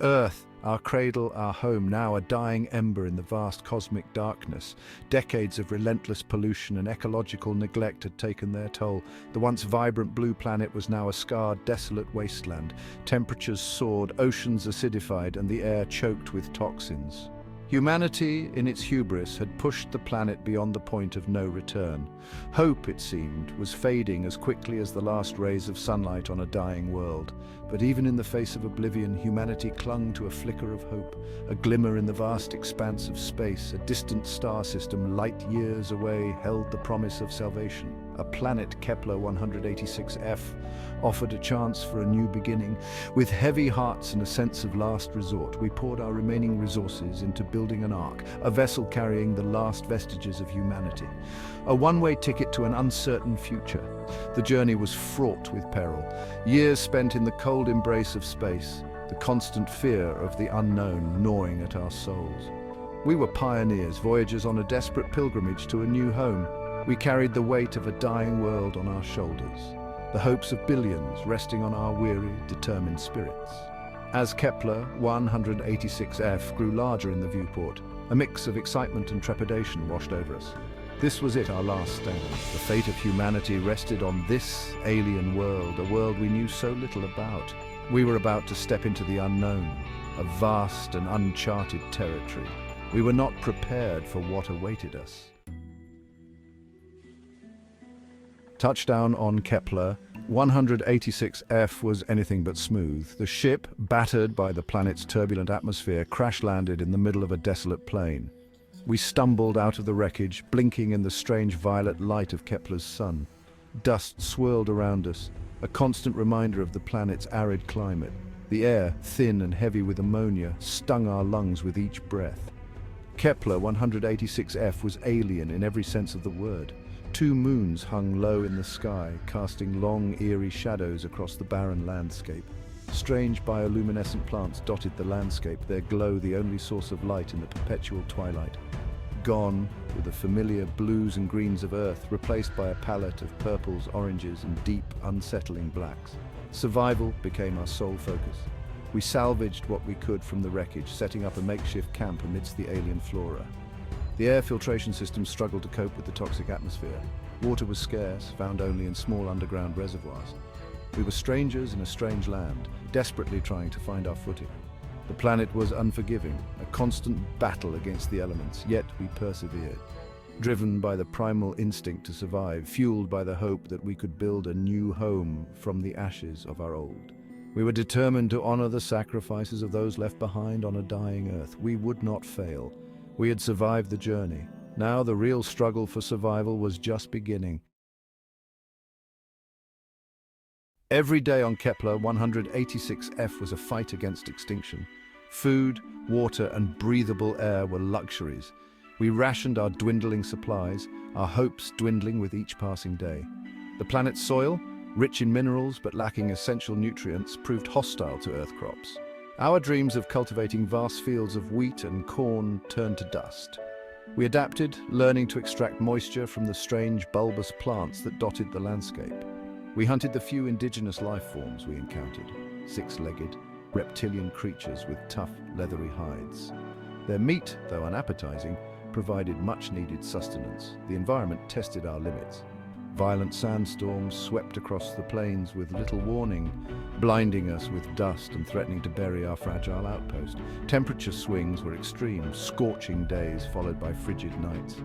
Earth, our cradle, our home, now a dying ember in the vast cosmic darkness. Decades of relentless pollution and ecological neglect had taken their toll. The once vibrant blue planet was now a scarred, desolate wasteland. Temperatures soared, oceans acidified, and the air choked with toxins. Humanity, in its hubris, had pushed the planet beyond the point of no return. Hope, it seemed, was fading as quickly as the last rays of sunlight on a dying world. But even in the face of oblivion, humanity clung to a flicker of hope, a glimmer in the vast expanse of space. A distant star system, light years away, held the promise of salvation. A planet, Kepler 186f, offered a chance for a new beginning. With heavy hearts and a sense of last resort, we poured our remaining resources into building an ark, a vessel carrying the last vestiges of humanity. A one-way ticket to an uncertain future. The journey was fraught with peril. Years spent in the cold embrace of space, the constant fear of the unknown gnawing at our souls. We were pioneers, voyagers on a desperate pilgrimage to a new home. We carried the weight of a dying world on our shoulders, the hopes of billions resting on our weary, determined spirits. As Kepler 186f grew larger in the viewport, a mix of excitement and trepidation washed over us. This was it, our last stand. The fate of humanity rested on this alien world, a world we knew so little about. We were about to step into the unknown, a vast and uncharted territory. We were not prepared for what awaited us. Touchdown on Kepler 186f was anything but smooth. The ship, battered by the planet's turbulent atmosphere, crash-landed in the middle of a desolate plain. We stumbled out of the wreckage, blinking in the strange violet light of Kepler's sun. Dust swirled around us, a constant reminder of the planet's arid climate. The air, thin and heavy with ammonia, stung our lungs with each breath. Kepler 186f was alien in every sense of the word. 2 moons hung low in the sky, casting long, eerie shadows across the barren landscape. Strange bioluminescent plants dotted the landscape, their glow the only source of light in the perpetual twilight. Gone were the familiar blues and greens of Earth, replaced by a palette of purples, oranges, and deep, unsettling blacks. Survival became our sole focus. We salvaged what we could from the wreckage, setting up a makeshift camp amidst the alien flora. The air filtration system struggled to cope with the toxic atmosphere. Water was scarce, found only in small underground reservoirs. We were strangers in a strange land, desperately trying to find our footing. The planet was unforgiving, a constant battle against the elements, yet we persevered. Driven by the primal instinct to survive, fueled by the hope that we could build a new home from the ashes of our old. We were determined to honor the sacrifices of those left behind on a dying Earth. We would not fail. We had survived the journey. Now the real struggle for survival was just beginning. Every day on Kepler 186f was a fight against extinction. Food, water, and breathable air were luxuries. We rationed our dwindling supplies, our hopes dwindling with each passing day. The planet's soil, rich in minerals but lacking essential nutrients, proved hostile to Earth crops. Our dreams of cultivating vast fields of wheat and corn turned to dust. We adapted, learning to extract moisture from the strange bulbous plants that dotted the landscape. We hunted the few indigenous life forms we encountered, 6-legged, reptilian creatures with tough, leathery hides. Their meat, though unappetizing, provided much-needed sustenance. The environment tested our limits. Violent sandstorms swept across the plains with little warning, blinding us with dust and threatening to bury our fragile outpost. Temperature swings were extreme, scorching days followed by frigid nights.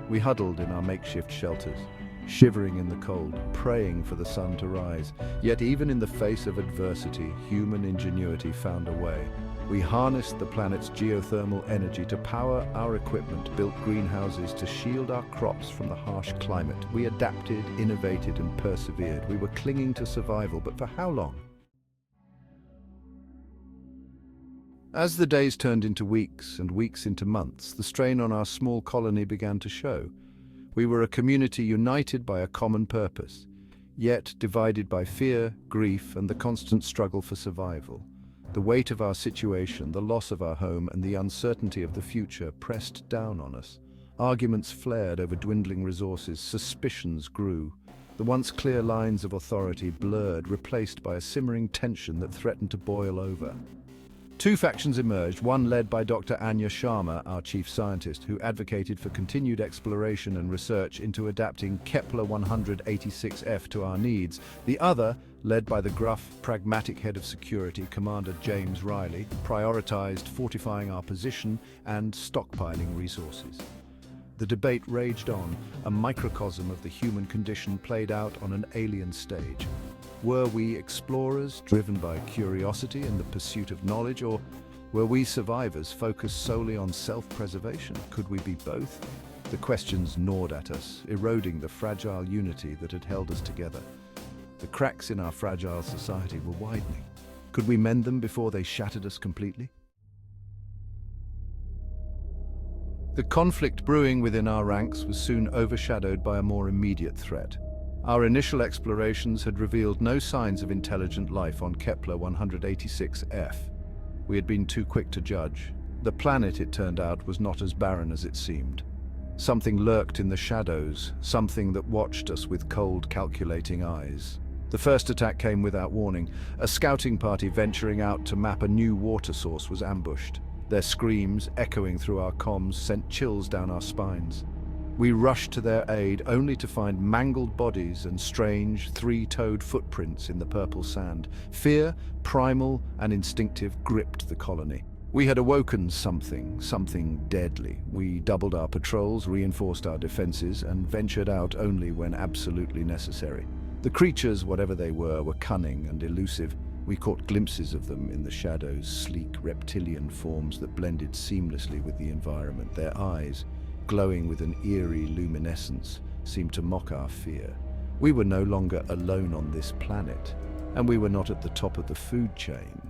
We huddled in our makeshift shelters, shivering in the cold, praying for the sun to rise. Yet even in the face of adversity, human ingenuity found a way. We harnessed the planet's geothermal energy to power our equipment, built greenhouses to shield our crops from the harsh climate. We adapted, innovated, and persevered. We were clinging to survival, but for how long? As the days turned into weeks and weeks into months, the strain on our small colony began to show. We were a community united by a common purpose, yet divided by fear, grief, and the constant struggle for survival. The weight of our situation, the loss of our home, and the uncertainty of the future pressed down on us. Arguments flared over dwindling resources, suspicions grew. The once clear lines of authority blurred, replaced by a simmering tension that threatened to boil over. Two factions emerged, one led by Dr. Anya Sharma, our chief scientist, who advocated for continued exploration and research into adapting Kepler 186f to our needs. The other, led by the gruff, pragmatic head of security, Commander James Riley, prioritized fortifying our position and stockpiling resources. The debate raged on, a microcosm of the human condition played out on an alien stage. Were we explorers driven by curiosity and the pursuit of knowledge, or were we survivors focused solely on self-preservation? Could we be both? The questions gnawed at us, eroding the fragile unity that had held us together. The cracks in our fragile society were widening. Could we mend them before they shattered us completely? The conflict brewing within our ranks was soon overshadowed by a more immediate threat. Our initial explorations had revealed no signs of intelligent life on Kepler 186f. We had been too quick to judge. The planet, it turned out, was not as barren as it seemed. Something lurked in the shadows, something that watched us with cold, calculating eyes. The first attack came without warning. A scouting party venturing out to map a new water source was ambushed. Their screams, echoing through our comms, sent chills down our spines. We rushed to their aid, only to find mangled bodies and strange, three-toed footprints in the purple sand. Fear, primal and instinctive, gripped the colony. We had awoken something deadly. We doubled our patrols, reinforced our defenses, and ventured out only when absolutely necessary. The creatures, whatever they were cunning and elusive. We caught glimpses of them in the shadows, sleek reptilian forms that blended seamlessly with the environment. Their eyes, glowing with an eerie luminescence, seemed to mock our fear. We were no longer alone on this planet, and we were not at the top of the food chain.